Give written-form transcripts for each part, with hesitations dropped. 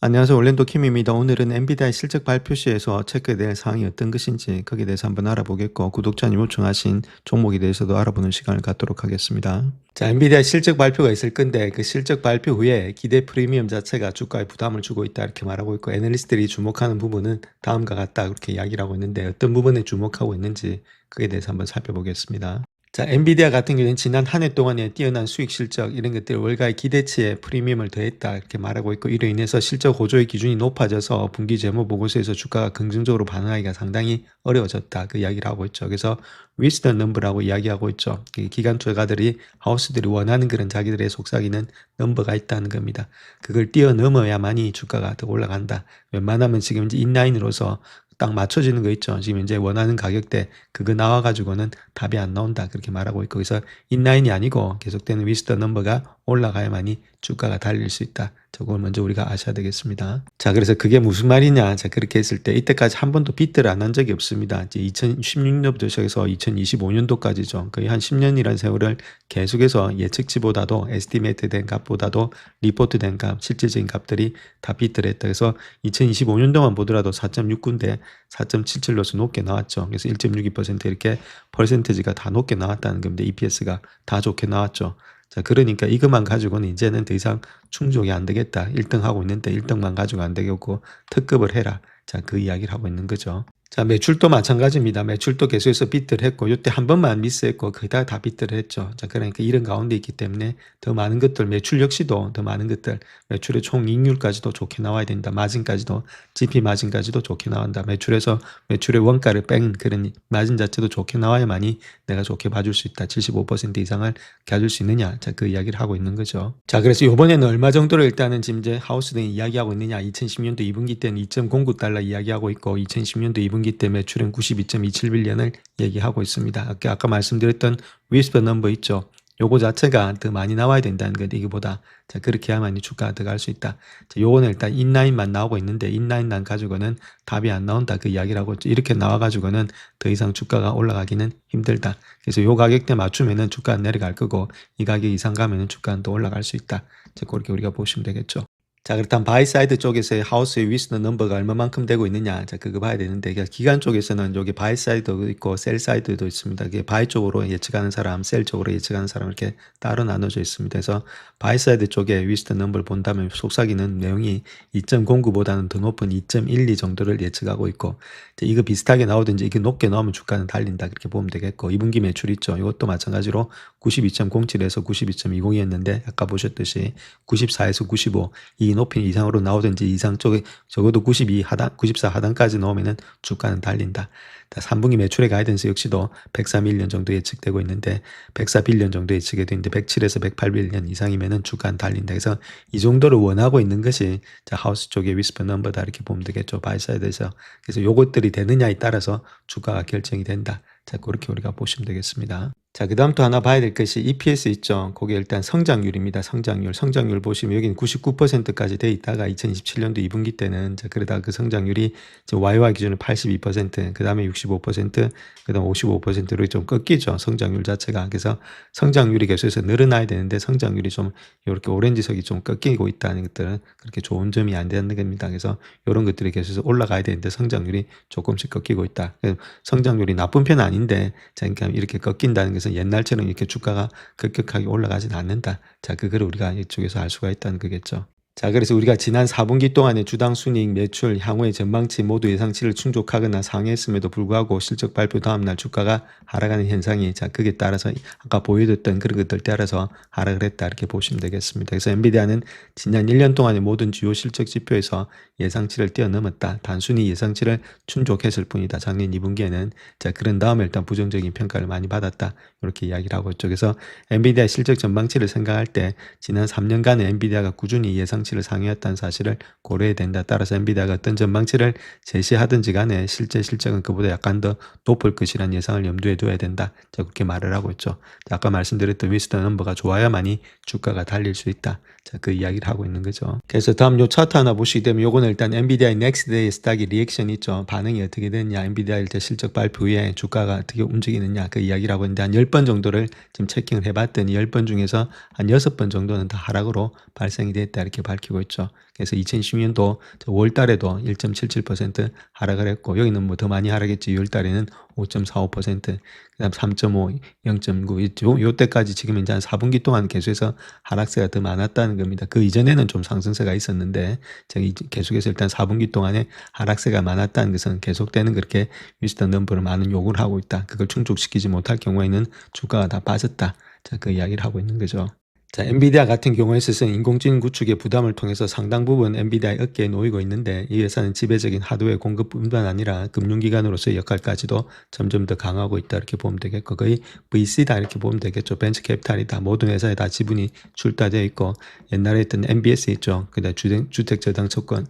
안녕하세요. 올랜도 킴입니다. 오늘은 엔비디아의 실적 발표 시에서 체크해야 될 사항이 어떤 것인지 거기에 대해서 한번 알아보겠고 구독자님 요청하신 종목에 대해서도 알아보는 시간을 갖도록 하겠습니다. 자, 엔비디아 실적 발표가 있을 건데 그 실적 발표 후에 기대 프리미엄 자체가 주가에 부담을 주고 있다 이렇게 말하고 있고 애널리스트들이 주목하는 부분은 다음과 같다 그렇게 이야기를 하고 있는데 어떤 부분에 주목하고 있는지 그에 대해서 한번 살펴보겠습니다. 자, 엔비디아 같은 경우는 지난 한 해 동안에 뛰어난 수익 실적 이런 것들 월가의 기대치에 프리미엄을 더했다 이렇게 말하고 있고 이로 인해서 실적 호조의 기준이 높아져서 분기 재무 보고서에서 주가가 긍정적으로 반응하기가 상당히 어려워졌다 그 이야기를 하고 있죠. 그래서 위스턴 넘버라고 이야기하고 있죠. 기관투자가들이 하우스들이 원하는 그런 자기들의 속삭이는 넘버가 있다는 겁니다. 그걸 뛰어넘어야만이 주가가 더 올라간다. 웬만하면 지금 이제 인라인으로서 딱 맞춰지는 거 있죠. 지금 이제 원하는 가격대 그거 나와가지고는 답이 안 나온다 그렇게 말하고 있고 그래서 인라인이 아니고 계속되는 위스턴 넘버가 올라가야만이 주가가 달릴 수 있다. 저걸 먼저 우리가 아셔야 되겠습니다. 자, 그래서 그게 무슨 말이냐. 자, 그렇게 했을 때 이때까지 한 번도 비트를 안 한 적이 없습니다. 이제 2016년부터 시작해서 2025년도까지죠. 거의 한 10년이라는 세월을 계속해서 예측치보다도 에스티메이트 된 값보다도 리포트 된 값, 실질적인 값들이 다 비트를 했다. 그래서 2025년도만 보더라도 4.69인데 4.77로서 높게 나왔죠. 그래서 1.62% 이렇게 퍼센테지가 다 높게 나왔다는 겁니다. EPS가 다 좋게 나왔죠. 자, 그러니까 이것만 가지고는 이제는 더 이상 충족이 안 되겠다. 1등 하고 있는데 1등만 가지고 안 되겠고 특급을 해라. 자, 그 이야기를 하고 있는 거죠. 자, 매출도 마찬가지입니다. 매출도 계속해서 비트를 했고 이때 한 번만 미스했고 거의 다 비트를 했죠. 자, 그러니까 이런 가운데 있기 때문에 더 많은 것들 매출 역시도 더 많은 것들 매출의 총 이익률까지도 좋게 나와야 된다. 마진까지도 GP 마진까지도 좋게 나온다. 매출에서 매출의 원가를 뺀 그런 마진 자체도 좋게 나와야만이 내가 좋게 봐줄 수 있다. 75% 이상을 가질 수 있느냐. 자, 그 이야기를 하고 있는 거죠. 자, 그래서 이번에는 얼마 정도를 일단은 지금 이제 하우스등이 이야기하고 있느냐. 2010년도 2분기 때는 2.09달러 이야기하고 있고 2010년도 2분기 때 매출은 92.27빌리언을 얘기하고 있습니다. 아까 말씀드렸던 위스퍼 넘버 있죠. 요거 자체가 더 많이 나와야 된다는 것 이거보다. 자, 그렇게 해야만이 주가가 더 갈 수 있다. 자, 요거는 일단 인라인만 나오고 있는데 인라인만 가지고는 답이 안 나온다 그 이야기를 하고 있죠. 이렇게 나와 가지고는 더 이상 주가가 올라가기는 힘들다. 그래서 요 가격대 맞추면은 주가는 내려갈 거고 이 가격 이상 가면은 주가는 더 올라갈 수 있다. 자, 그렇게 우리가 보시면 되겠죠. 자, 그렇다면 바이사이드 쪽에서의 하우스의 위스너 넘버가 얼마만큼 되고 있느냐. 자, 그거 봐야 되는데, 기관 쪽에서는 여기 바이사이드도 있고, 셀사이드도 있습니다. 그게 바이 쪽으로 예측하는 사람, 셀 쪽으로 예측하는 사람 이렇게 따로 나눠져 있습니다. 그래서 바이사이드 쪽에 위스너 넘버를 본다면 속삭이는 내용이 2.09보다는 더 높은 2.12 정도를 예측하고 있고, 자, 이거 비슷하게 나오든지 이게 높게 나오면 주가는 달린다. 그렇게 보면 되겠고, 2분기 매출 있죠. 이것도 마찬가지로 92.07에서 92.20이었는데, 아까 보셨듯이 94에서 95, 이 높이 이상으로 나오든지 이상 쪽에 적어도 92 하단, 94 하단까지 나오면은 주가는 달린다. 3분기 매출의 가이던스 역시도 103빌리언 정도 예측되고 있는데 104빌리언 정도 예측이 되는데 107에서 108빌리언 이상이면은 주가는 달린다. 그래서 이 정도를 원하고 있는 것이 자, 하우스 쪽의 위스퍼 넘버다 이렇게 보면 되겠죠. 바이사이드에서. 그래서 요것들이 되느냐에 따라서 주가가 결정이 된다. 자, 그렇게 우리가 보시면 되겠습니다. 자, 그 다음 또 하나 봐야 될 것이 EPS 있죠. 그게 일단 성장률입니다. 성장률 보시면 여기는 99%까지 돼 있다가 2027년도 2분기 때는 자, 그러다 그 성장률이 YY 기준으로 82%, 그 다음에 65%, 그 다음 55%로 좀 꺾이죠. 성장률 자체가. 그래서 성장률이 계속해서 늘어나야 되는데 성장률이 좀 이렇게 오렌지색이 좀 꺾이고 있다는 것들은 그렇게 좋은 점이 안 되는 겁니다. 그래서 이런 것들이 계속해서 올라가야 되는데 성장률이 조금씩 꺾이고 있다. 성장률이 나쁜 편은 아닌데 자, 그러니까 이렇게 꺾인다는 것은 옛날처럼 이렇게 주가가 급격하게 올라가진 않는다. 자, 그걸 우리가 이쪽에서 알 수가 있다는 거겠죠. 자, 그래서 우리가 지난 4분기 동안의 주당 순이익, 매출, 향후의 전망치 모두 예상치를 충족하거나 상회했음에도 불구하고 실적 발표 다음날 주가가 하락하는 현상이 자, 거기에 따라서 아까 보여줬던 그런 것들 따라서 하락을 했다 이렇게 보시면 되겠습니다. 그래서 엔비디아는 지난 1년 동안의 모든 주요 실적 지표에서 예상치를 뛰어넘었다. 단순히 예상치를 충족했을 뿐이다. 작년 2분기에는 자, 그런 다음에 일단 부정적인 평가를 많이 받았다. 이렇게 이야기를 하고 있죠. 그래서 엔비디아 실적 전망치를 생각할 때 지난 3년간의 엔비디아가 꾸준히 예상치를 상회했다는 사실을 고려해야 된다. 따라서 엔비디아가 어떤 전망치를 제시하든지 간에 실제 실적은 그보다 약간 더 높을 것이라는 예상을 염두에 둬야 된다. 자, 그렇게 말을 하고 있죠. 아까 말씀드렸던 위스턴 넘버가 좋아야만이 주가가 달릴 수 있다. 자, 그 이야기를 하고 있는 거죠. 그래서 다음 요 차트 하나 보시게 되면 요거는 일단 엔비디아의 넥스트 데이 스탁의 리액션이 있죠. 반응이 어떻게 되느냐. 엔비디아 일대 실적 발표 후에 주가가 어떻게 움직이느냐. 그 이야기를 하고 있는데 한 10번 정도를 지금 체킹을 해봤더니 10번 중에서 한 6번 정도는 다 하락으로 발생이 됐다. 이렇게 밝히고 있죠. 그래서 2016년도 5월 달에도 1.77% 하락을 했고 여기는 뭐 더 많이 하락했지. 6월 달에는 5.45%, 그다음 3.5, 0.9 요때까지 지금 이제 한 4분기 동안 계속해서 하락세가 더 많았다는 겁니다. 그 이전에는 좀 상승세가 있었는데 저기 계속해서 일단 4분기 동안에 하락세가 많았다는 것은 계속되는 그렇게 위스턴 넘버를 많은 요구를 하고 있다. 그걸 충족시키지 못할 경우에는 주가가 다 빠졌다. 자, 그 이야기를 하고 있는 거죠. 자, 엔비디아 같은 경우에 있어서는 인공지능 구축의 부담을 통해서 상당 부분 엔비디아의 어깨에 놓이고 있는데 이 회사는 지배적인 하드웨어 공급뿐만 아니라 금융기관으로서의 역할까지도 점점 더 강화하고 있다 이렇게 보면 되겠고 거의 VC다 이렇게 보면 되겠죠. 벤처 캐피탈이다. 모든 회사에 다 지분이 출다되어 있고 옛날에 있던 MBS 있죠. 그다음 주택저당 채권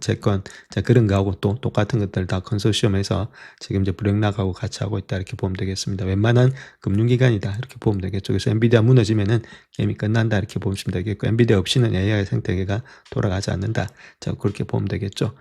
자 그런 거하고 또 똑같은 것들 다 컨소시엄에서 지금 이제 브렉락하고 같이 하고 있다 이렇게 보면 되겠습니다. 웬만한 금융기관이다 이렇게 보면 되겠죠. 그래서 엔비디아 무너지면은 게임이 끝난다 이렇게 보시면 되겠고 엔비디아 없이는 AI 생태계가 돌아가지 않는다. 자 그렇게 보면 되겠죠.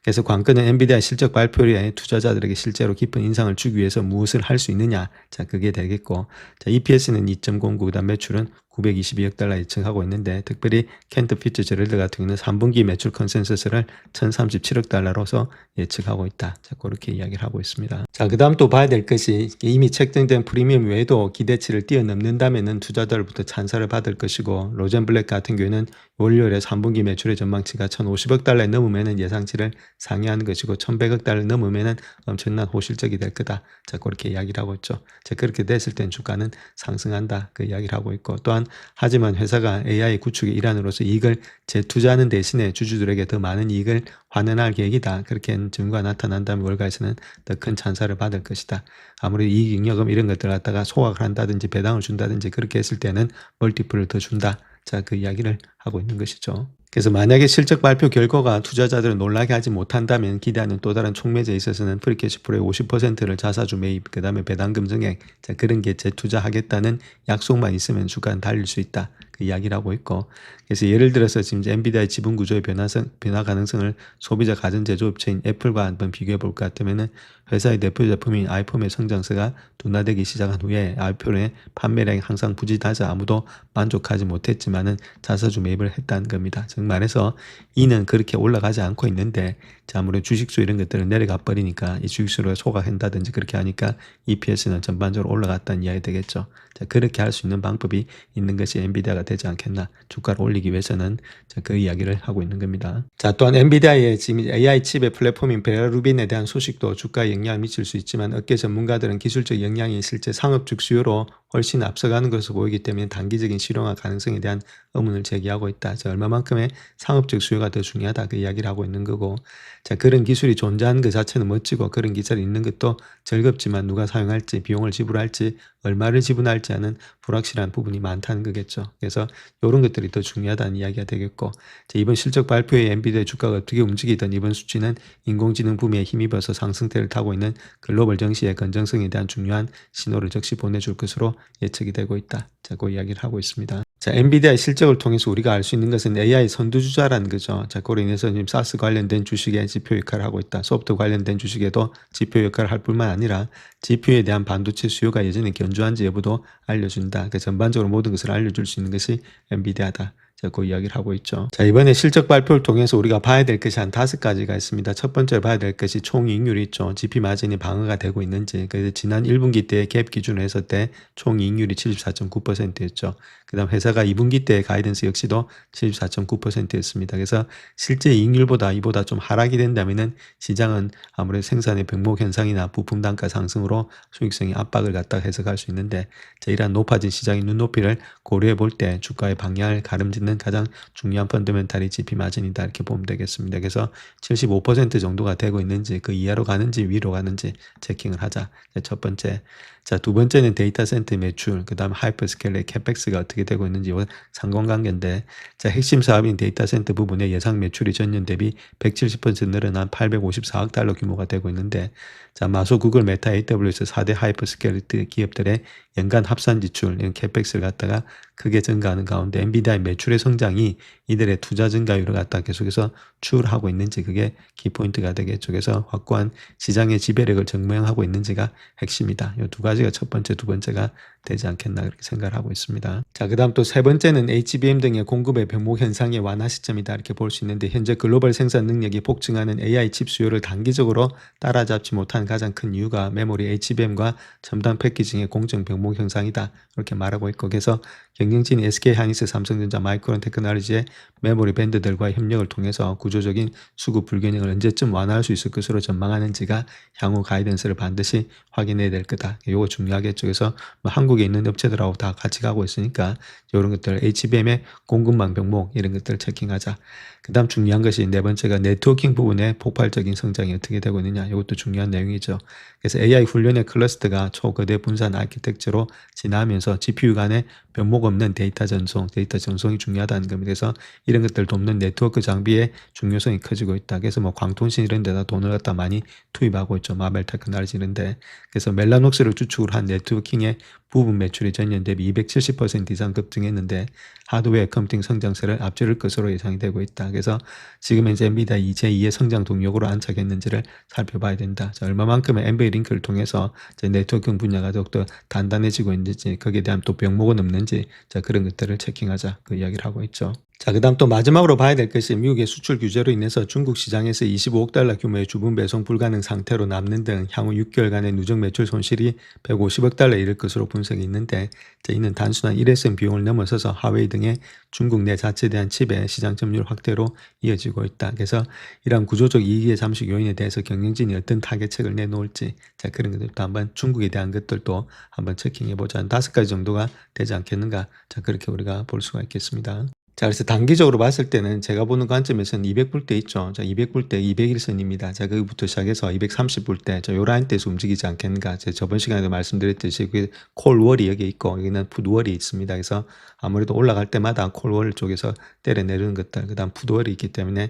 그래서 관건은 엔비디아 실적 발표에 투자자들에게 실제로 깊은 인상을 주기 위해서 무엇을 할 수 있느냐. 자 그게 되겠고 자 EPS는 2.09 그다음 매출은 922억 달러 예측하고 있는데 특별히 켄트 피츠제럴드 같은 경우는 3분기 매출 컨센서스를 1037억 달러로서 예측하고 있다. 자 그렇게 이야기를 하고 있습니다. 자 그다음 또 봐야 될 것이 이미 책정된 프리미엄 외에도 기대치를 뛰어넘는다면은 투자자들부터 찬사를 받을 것이고 로젠블랙 같은 경우에는 월요일에 3분기 매출의 전망치가 1,050억 달러에 넘으면은 예상치를 상회하는 것이고 1,100억 달러 넘으면은 엄청난 호실적이 될 거다. 자 그렇게 이야기를 하고 있죠. 자 그렇게 됐을 땐 주가는 상승한다. 그 이야기를 하고 있고 또한 하지만 회사가 AI 구축의 일환으로서 이익을 재투자하는 대신에 주주들에게 더 많은 이익을 환원할 계획이다. 그렇게 증거가 나타난다면 월가에서는 더 큰 찬사를 받을 것이다. 아무리 이익 잉여금 이런 것들 갖다가 소각을 한다든지 배당을 준다든지 그렇게 했을 때는 멀티플을 더 준다. 자, 그 이야기를 하고 있는 것이죠. 그래서 만약에 실적 발표 결과가 투자자들을 놀라게 하지 못한다면 기대하는 또 다른 촉매제에 있어서는 프리캐시플로의 50%를 자사주 매입, 그 다음에 배당금 증액, 자, 그런 게 재투자하겠다는 약속만 있으면 주가는 달릴 수 있다. 그 이야기를 하고 있고. 그래서 예를 들어서 지금 엔비디아의 지분 구조의 변화 가능성을 소비자 가전 제조업체인 애플과 한번 비교해 볼 것 같으면은 회사의 대표 제품인 아이폰의 성장세가 둔화되기 시작한 후에 아이폰의 판매량이 항상 부진하자 아무도 만족하지 못했지만은 자사주 매입을 했다는 겁니다. 즉 말해서 이는 그렇게 올라가지 않고 있는데 아무래도 주식수 이런 것들은 내려가 버리니까 이 주식수를 소각한다든지 그렇게 하니까 EPS는 전반적으로 올라갔다는 이야기 되겠죠. 자, 그렇게 할 수 있는 방법이 있는 것이 엔비디아가 되지 않겠나. 주가를 올리기 위해서는 자, 그 이야기를 하고 있는 겁니다. 자, 또한 엔비디아의 지금 AI 칩의 플랫폼인 베라루빈에 대한 소식도 주가에 영향을 미칠 수 있지만 업계 전문가들은 기술적 영향이 실제 상업적 수요로 훨씬 앞서가는 것으로 보이기 때문에 단기적인 실용화 가능성에 대한 의문을 제기하고 있다. 자, 얼마만큼의 상업적 수요가 더 중요하다. 그 이야기를 하고 있는 거고. 자, 그런 기술이 존재하는 것 자체는 멋지고 그런 기술이 있는 것도 즐겁지만 누가 사용할지 비용을 지불할지 얼마를 지불할지 하는 불확실한 부분이 많다는 거겠죠. 그래서 이런 것들이 더 중요하다는 이야기가 되겠고 자, 이번 실적 발표에 엔비디아 주가가 어떻게 움직이든 이번 수치는 인공지능 붐에 힘입어서 상승세를 타고 있는 글로벌 정시의 건전성에 대한 중요한 신호를 적시 보내줄 것으로 예측이 되고 있다. 자, 그 이야기를 하고 있습니다. 자, 엔비디아의 실적을 통해서 우리가 알 수 있는 것은 AI 선두주자라는 거죠. 자, 그로 인해서 지금 사스 관련된 주식에 지표 역할을 하고 있다. 소프트 관련된 주식에도 지표 역할을 할 뿐만 아니라 GPU에 대한 반도체 수요가 여전히 견조한지 여부도 알려준다. 그 전반적으로 모든 것을 알려줄 수 있는 것이 엔비디아다. 자, 그 이야기를 하고 있죠. 자, 이번에 실적 발표를 통해서 우리가 봐야 될 것이 한 5가지가 있습니다. 첫 번째로 봐야 될 것이 총이익률이 있죠. GP 마진이 방어가 되고 있는지. 그래서 지난 1분기 때 갭 기준으로 했을 때 총이익률이 74.9%였죠. 그 다음 회사가 2분기 때 가이던스 역시도 74.9%였습니다. 그래서 실제 이익률보다 이보다 좀 하락이 된다면은 시장은 아무래도 생산의 병목 현상이나 부품 단가 상승으로 수익성이 압박을 갖다 해석할 수 있는데 자, 이러한 높아진 시장의 눈높이를 고려해 볼 때 주가의 방향을 가름짓는 가장 중요한 펀더멘탈이 GP 마진이다 이렇게 보면 되겠습니다. 그래서 75% 정도가 되고 있는지 그 이하로 가는지 위로 가는지 체킹을 하자. 첫 번째. 자, 두 번째는 데이터 센터 매출, 그 다음 하이퍼스케일의 캐펙스가 어떻게 되고 있는지 상관관계인데 자, 핵심 사업인 데이터 센터 부분의 예상 매출이 전년 대비 170% 늘어난 854억 달러 규모가 되고 있는데 자, 마소, 구글, 메타, AWS 4대 하이퍼스케일 기업들의 연간 합산 지출, 이런 캐펙스를 갖다가 크게 증가하는 가운데 엔비디아의 매출에 매출의 성장이 이들의 투자 증가율을 갖다 계속해서 추월하고 있는지 그게 키포인트가 되겠죠. 그래서 확고한 시장의 지배력을 증명하고 있는지가 핵심이다. 이 두 가지가 첫 번째, 두 번째가 되지 않겠나 그렇게 생각을 하고 있습니다. 자, 그다음 또 세 번째는 HBM 등의 공급의 병목 현상의 완화 시점이다 이렇게 볼 수 있는데 현재 글로벌 생산 능력이 폭증하는 AI 칩 수요를 단기적으로 따라잡지 못한 가장 큰 이유가 메모리 HBM과 첨단 패키징의 공정 병목 현상이다 이렇게 말하고 있고 그래서 경영진이 SK하이닉스, 삼성전자, 마이크론 테크놀로지의 메모리 밴드들과 협력을 통해서 구조적인 수급 불균형을 언제쯤 완화할 수 있을 것으로 전망하는지가 향후 가이던스를 반드시 확인해야 될 거다. 이거 중요하겠죠. 그래서 뭐 한국에 있는 업체들하고 다 같이 가고 있으니까 이런 것들 HBM의 공급망 병목 이런 것들을 체킹하자. 그 다음 중요한 것이 네 번째가 네트워킹 부분의 폭발적인 성장이 어떻게 되고 있느냐. 이것도 중요한 내용이죠. 그래서 AI 훈련의 클러스터가 초거대 분산 아키텍처로 진화하면서 GPU 간의 변목 없는 데이터 전송이 중요하다는 겁니다. 그래서 이런 것들을 돕는 네트워크 장비의 중요성이 커지고 있다. 그래서 뭐 광통신 이런 데다 돈을 갖다 많이 투입하고 있죠. 마벨 테크놀로지 이런데. 그래서 멜라녹스를 주축으로 한 네트워킹의 부분 매출이 전년 대비 270% 이상 급증했는데 하드웨어 컴퓨팅 성장세를 앞지를 것으로 예상이 되고 있다. 그래서 지금 이제 엔비디아 제2의 성장 동력으로 안착했는지를 살펴봐야 된다. 자, 얼마만큼의 엔비링크를 통해서 이제 네트워킹 분야가 더욱더 단단해지고 있는지 거기에 대한 또 병목은 없는지 자, 그런 것들을 체킹하자 그 이야기를 하고 있죠. 자, 그 다음 또 마지막으로 봐야 될 것이 미국의 수출 규제로 인해서 중국 시장에서 25억 달러 규모의 주분 배송 불가능 상태로 남는 등 향후 6개월간의 누적 매출 손실이 150억 달러에 이를 것으로 분석이 있는데 이는 단순한 일회성 비용을 넘어서서 하웨이 등의 중국 내 자체에 대한 칩의 시장 점유율 확대로 이어지고 있다. 그래서 이러한 구조적 이익의 잠식 요인에 대해서 경영진이 어떤 타겟책을 내놓을지 자, 그런 것들도 한번 중국에 대한 것들도 한번 체킹해보자. 한 5가지 정도가 되지 않겠는가. 자, 그렇게 우리가 볼 수가 있겠습니다. 자, 그래서 단기적으로 봤을 때는 제가 보는 관점에서는 200불대 있죠. 자, 200불대 201선입니다. 자, 거기부터 시작해서 230불대, 자, 요 라인대에서 움직이지 않겠는가. 제가 저번 시간에도 말씀드렸듯이 그 콜월이 여기 있고, 여기는 풋월이 있습니다. 그래서 아무래도 올라갈 때마다 콜월 쪽에서 때려 내리는 것들, 그 다음 풋월이 있기 때문에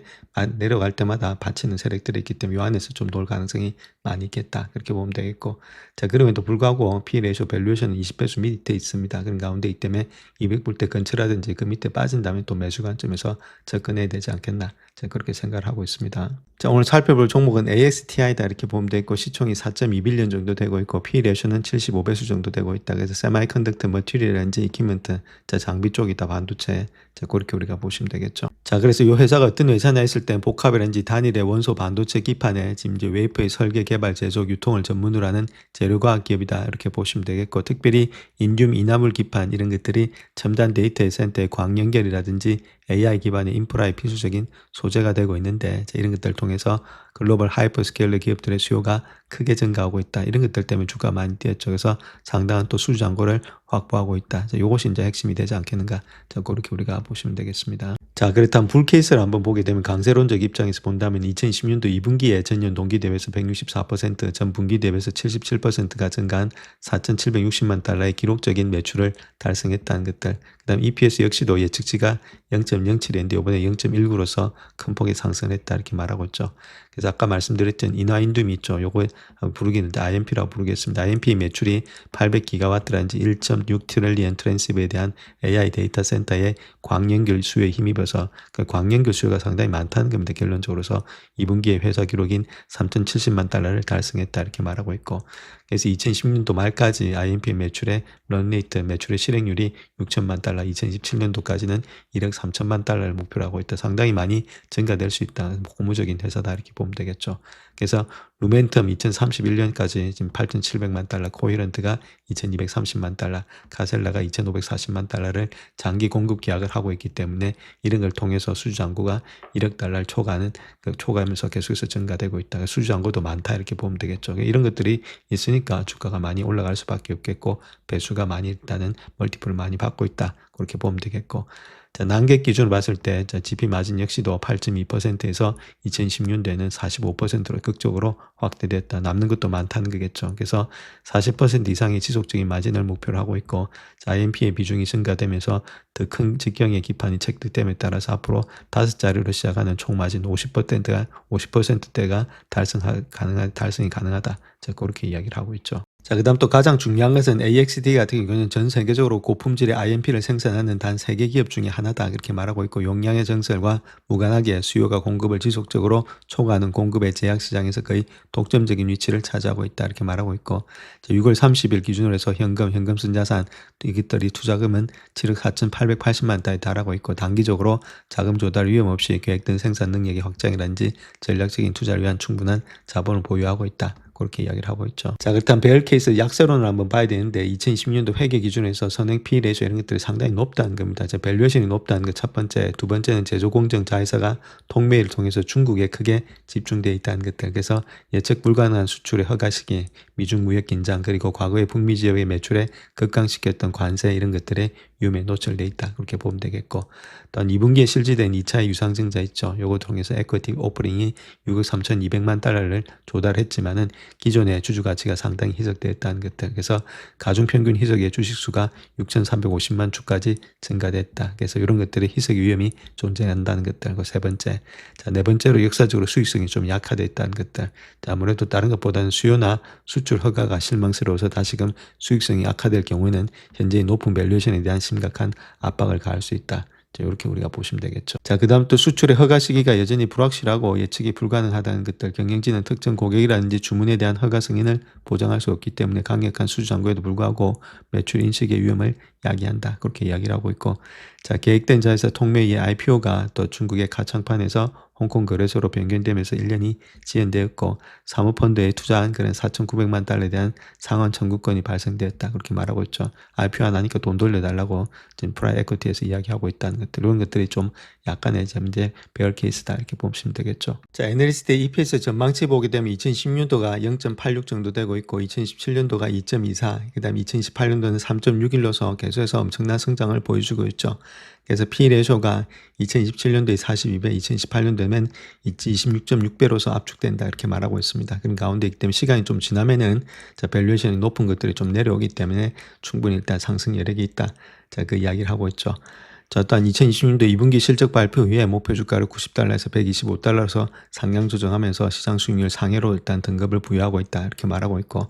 내려갈 때마다 받치는 세력들이 있기 때문에 요 안에서 좀 놀 가능성이 많이 있겠다. 그렇게 보면 되겠고. 자, 그럼에도 불구하고 P 레이쇼 밸류에이션은 20배수 밑에 있습니다. 그런 가운데 있기 때문에 200불대 근처라든지 그 밑에 빠진다면 또 매수 관점에서 접근해야 되지 않겠나. 제가 그렇게 생각을 하고 있습니다. 자, 오늘 살펴볼 종목은 ASTI다 이렇게 보면 되겠고 시총이 4.2빌리언 정도 되고 있고 P 레이쇼는 75배수 정도 되고 있다. 그래서 세마이컨덕터, 머티리얼, 이퀴먼트, 자, 장비 쪽이다 반도체. 자, 그렇게 우리가 보시면 되겠죠. 자, 그래서 이 회사가 어떤 회사냐 했을 땐 복합이라든지 단일의 원소 반도체 기판에 지금 이제 웨이퍼의 설계, 개발, 제조, 유통을 전문으로 하는 재료과학 기업이다 이렇게 보시면 되겠고 특별히 인듐, 이나물 기판 이런 것들이 첨단 데이터 센터의 광 연결이라든지 AI 기반의 인프라의 필수적인 소재가 되고 있는데 이런 것들을 통해서 글로벌 하이퍼스케일러 기업들의 수요가 크게 증가하고 있다. 이런 것들 때문에 주가 많이 뛰었죠. 그래서 상당한 또 수주 잔고를 확보하고 있다. 이것이 이제 핵심이 되지 않겠는가. 자, 그렇게 우리가 보시면 되겠습니다. 자, 그렇다면 불케이스를 한번 보게 되면 강세론적 입장에서 본다면 2020년도 2분기에 전년 동기 대비해서 164%, 전 분기 대비해서 77%가 증가한 4,760만 달러의 기록적인 매출을 달성했다는 것들. 그다음 EPS 역시도 예측치가 0.07인데 이번에 0.19로서 큰 폭의 상승을 했다 이렇게 말하고 있죠. 그래서 아까 말씀드렸던 인화인둠이 있죠. 요거 부르기는데 IMP라고 부르겠습니다. IMP 매출이 800기가와트라든지 1.6 트릴리언 트랜시버에 대한 AI 데이터 센터의 광연결 수요에 힘입어서 그 광연결 수요가 상당히 많다는 겁니다. 결론적으로서 2분기에 회사 기록인 3,070만 달러를 달성했다 이렇게 말하고 있고 그래서 2010년도 말까지 IMP 매출의 런레이트 매출의 실행률이 6천만 달러, 2027년도까지는 1억 3천만 달러를 목표로 하고 있다. 상당히 많이 증가될 수 있다. 고무적인 회사다 이렇게 보면 되겠죠. 그래서 루멘텀 2031년까지 지금 8,700만 달러, 코이런트가 2,230만 달러, 카셀라가 2,540만 달러를 장기 공급 계약을 하고 있기 때문에 이런 걸 통해서 수주 잔고가 1억 달러를 초과하면서 계속해서 증가되고 있다. 수주 잔고도 많다 이렇게 보면 되겠죠. 이런 것들이 있으니까 주가가 많이 올라갈 수밖에 없겠고 배수가 많이 일단은 멀티플을 많이 받고 있다. 그렇게 보면 되겠고 자, 난객 기준으로 봤을 때 GP 마진 역시도 8.2%에서 2010년도에는 45%로 극적으로 확대됐다. 남는 것도 많다는 거겠죠. 그래서 40% 이상의 지속적인 마진을 목표로 하고 있고 IMP의 비중이 증가되면서 더 큰 직경의 기판이 책득됨에 따라서 앞으로 5자리로 시작하는 총 마진 50%대가 달성이 가능하다. 자, 그렇게 이야기를 하고 있죠. 자, 그다음 또 가장 중요한 것은 AXT 같은 경우는 전 세계적으로 고품질의 IMP를 생산하는 단 3개 기업 중에 하나다 그렇게 말하고 있고, 용량의 증설과 무관하게 수요가 공급을 지속적으로 초과하는 공급의 제약 시장에서 거의 독점적인 위치를 차지하고 있다 이렇게 말하고 있고, 6월 30일 기준으로 해서 현금 쓴 자산 이것들이 투자금은 7억 4,880만 달러에 달하고 있고, 단기적으로 자금 조달 위험 없이 계획된 생산 능력의 확장이라든지 전략적인 투자를 위한 충분한 자본을 보유하고 있다. 그렇게 이야기를 하고 있죠. 자, 그렇다면 베어 케이스 약세론을 한번 봐야 되는데, 2020년도 회계 기준에서 선행 P 레이쇼 이런 것들이 상당히 높다는 겁니다. 자, 밸류에이션이 높다는 것 첫 번째, 두 번째는 제조공정 자회사가 통매를 통해서 중국에 크게 집중되어 있다는 것들. 그래서 예측 불가능한 수출의 허가 시기, 미중 무역 긴장, 그리고 과거의 북미 지역의 매출에 급강시켰던 관세 이런 것들에 위험에 노출돼 있다. 그렇게 보면 되겠고, 또한 2분기에 실지된 2차의 유상증자 있죠. 요거 통해서 에쿼티 오프닝이 6억 3,200만 달러를 조달했지만은 기존의 주주 가치가 상당히 희석되었다는 것들. 그래서 가중평균 희석의 주식수가 6,350만 주까지 증가됐다. 그래서 이런 것들의 희석 위험이 존재한다는 것들. 그 세 번째. 자, 네 번째로 역사적으로 수익성이 좀 약화됐다는 것들. 자, 아무래도 다른 것보다는 수요나 수출 허가가 실망스러워서 다시금 수익성이 약화될 경우에는 현재의 높은 밸류에이션에 대한 심각한 압박을 가할 수 있다. 이렇게 우리가 보시면 되겠죠. 자, 그 다음 또 수출의 허가 시기가 여전히 불확실하고 예측이 불가능하다는 것들. 경영진은 특정 고객이라든지 주문에 대한 허가 승인을 보장할 수 없기 때문에 강력한 수주 잔고에도 불구하고 매출 인식의 위험을 야기한다. 그렇게 이야기를 하고 있고, 자, 계획된 자회사 통매의 IPO가 또 중국의 가창판에서 홍콩 거래소로 변경되면서 1년이 지연되었고, 사모펀드에 투자한 그런 4,900만 달러에 대한 상환 청구권이 발생되었다. 그렇게 말하고 있죠. IPO 안 하니까 돈 돌려달라고 지금 프라이 에쿼티에서 이야기하고 있다는 것들. 이런 것들이 좀 약간의 이제 베어 케이스다. 이렇게 보시면 되겠죠. 자, 애널리스트의 EPS 전망치 보게 되면 2016년도가 0.86 정도 되고 있고, 2017년도가 2.24, 그 다음에 2018년도는 3.61로서 계속해서 엄청난 성장을 보여주고 있죠. 그래서 P 레이쇼가 2027년도에 42배, 2018년도에는 26.6배로서 압축된다 이렇게 말하고 있습니다. 그런 가운데 있기 때문에 시간이 좀 지나면은 자, 밸류에이션이 높은 것들이 좀 내려오기 때문에 충분히 일단 상승 여력이 있다. 자, 그 이야기를 하고 있죠. 자, 또한 2020년도 2분기 실적 발표 후에 목표 주가를 90달러에서 125달러에서 상향 조정하면서 시장 수익률 상회로 일단 등급을 부여하고 있다 이렇게 말하고 있고,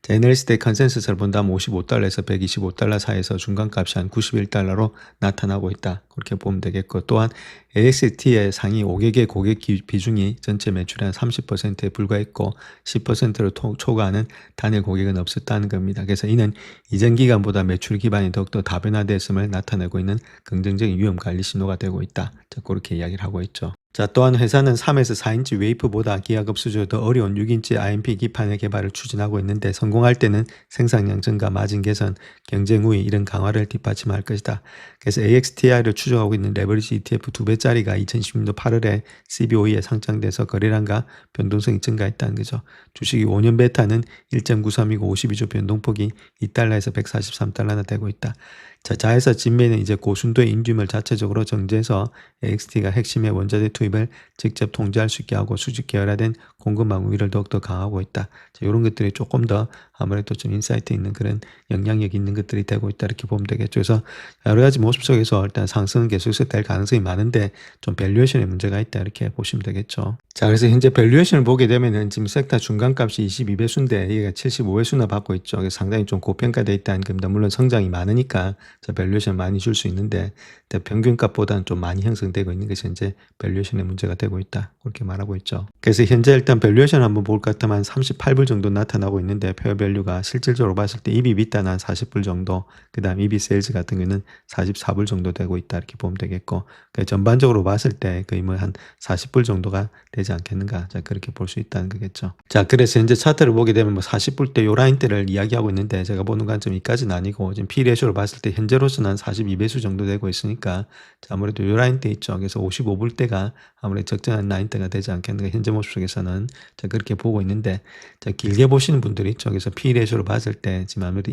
자, 애널리스트의 컨센서스를 본다면 55달러에서 125달러 사이에서 중간값이 한 91달러로 나타나고 있다. 그렇게 보면 되겠고, 또한 AXT의 상위 5개의 고객 비중이 전체 매출의 한 30%에 불과했고 10%를 초과하는 단일 고객은 없었다는 겁니다. 그래서 이는 이전 기간보다 매출 기반이 더욱더 다변화됐음을 나타내고 있는 긍정적인 위험 관리 신호가 되고 있다. 자, 그렇게 이야기를 하고 있죠. 자, 또한 회사는 3에서 4인치 웨이프보다 기하급 수준으로 더 어려운 6인치 IMP 기판의 개발을 추진하고 있는데, 성공할 때는 생산량 증가, 마진 개선, 경쟁 우위 이런 강화를 뒷받침할 것이다. 그래서 AXTI를 추종하고 있는 레버리지 ETF 2배짜리가 2016년도 8월에 CBOE에 상장돼서 거래량과 변동성이 증가했다는 거죠. 주식이 5년 베타는 1.93이고 52주 변동폭이 2달러에서 143달러나 되고 있다. 자, 자회사 진매는 이제 고순도의 인듀을 자체적으로 정제해서 AXT가 핵심의 원자재 투입을 직접 통제할 수 있게 하고 수직 계열화된 공급망 우위를 더욱더 강화하고 있다. 자, 이런 것들이 조금 더 아무래도 좀 인사이트 있는 그런 영향력 있는 것들이 되고 있다 이렇게 보면 되겠죠. 그래서 여러 가지 모습 속에서 일단 상승은 계속해서 될 가능성이 많은데 좀 밸류에이션에 문제가 있다 이렇게 보시면 되겠죠. 자, 그래서 현재 밸류에이션을 보게 되면은 지금 섹터 중간값이 22배수인데 얘가 75배수나 받고 있죠. 그래서 상당히 좀 고평가되어 있다는 겁니다. 물론 성장이 많으니까 밸류에이션 많이 줄 수 있는데 평균값보다는 좀 많이 형성되고 있는 것이 현재 밸류에이션의 문제가 되고 있다. 그렇게 말하고 있죠. 그래서 현재 일단 밸류에이션 한번 볼 것 같으면 38불 정도 나타나고 있는데, 페어 밸류가 실질적으로 봤을 때 EV 비타는 한 40불 정도, 그 다음 EV 세일즈 같은 경우는 44불 정도 되고 있다 이렇게 보면 되겠고, 그러니까 전반적으로 봤을 때 거의 뭐 한 40불 정도가 되지 않겠는가. 자, 그렇게 볼 수 있다는 거겠죠. 자, 그래서 현재 차트를 보게 되면 뭐 40불대 요 라인대를 이야기하고 있는데, 제가 보는 관점이 이까지는 아니고 지금 P 레이쇼를 봤을 때 현재로서는 한 42배수 정도 되고 있으니까, 자, 아무래도 요 라인대 있죠. 그래서 55불대가 아무래도 적정한 라인대가 되지 않겠는가. 현재 모습 속에서는 자, 그렇게 보고 있는데, 자, 길게 보시는 분들이 있죠. 그래서 P 레이쇼를 봤을 때 지금 아무래도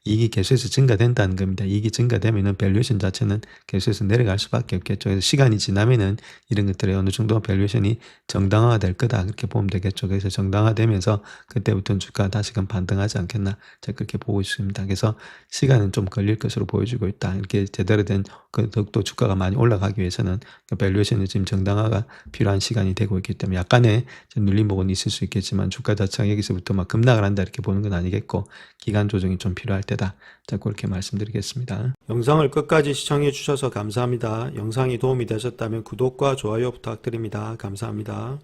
이익이 계속해서 증가된다는 겁니다. 이익이 증가되면은 밸류에이션 자체는 계속해서 내려갈 수밖에 없겠죠. 그래서 시간이 지나면은 이런 것들이 어느 정도 밸류에이션이 정당화가 될 거다 그렇게 보면 되겠죠. 그래서 정당화되면서 그때부터는 주가가 다시금 반등하지 않겠나. 제가 그렇게 보고 있습니다. 그래서 시간은 좀 걸릴 것으로 보여지고 있다. 이렇게 제대로 된 더욱더 주가가 많이 올라가기 위해서는 밸류에이션이 지금 정당화가 필요한 시간이 되고 있기 때문에 약간의 눌림 부분이 있을 수 있겠지만, 주가 자체가 여기서부터 막 급락을 한다 이렇게 보는 건 아니겠고 기간 조정이 좀 필요할 때다. 자, 그렇게 말씀드리겠습니다. 영상을 끝까지 시청해 주셔서 감사합니다. 영상이 도움이 되셨다면 구독과 좋아요 부탁드립니다. 감사합니다.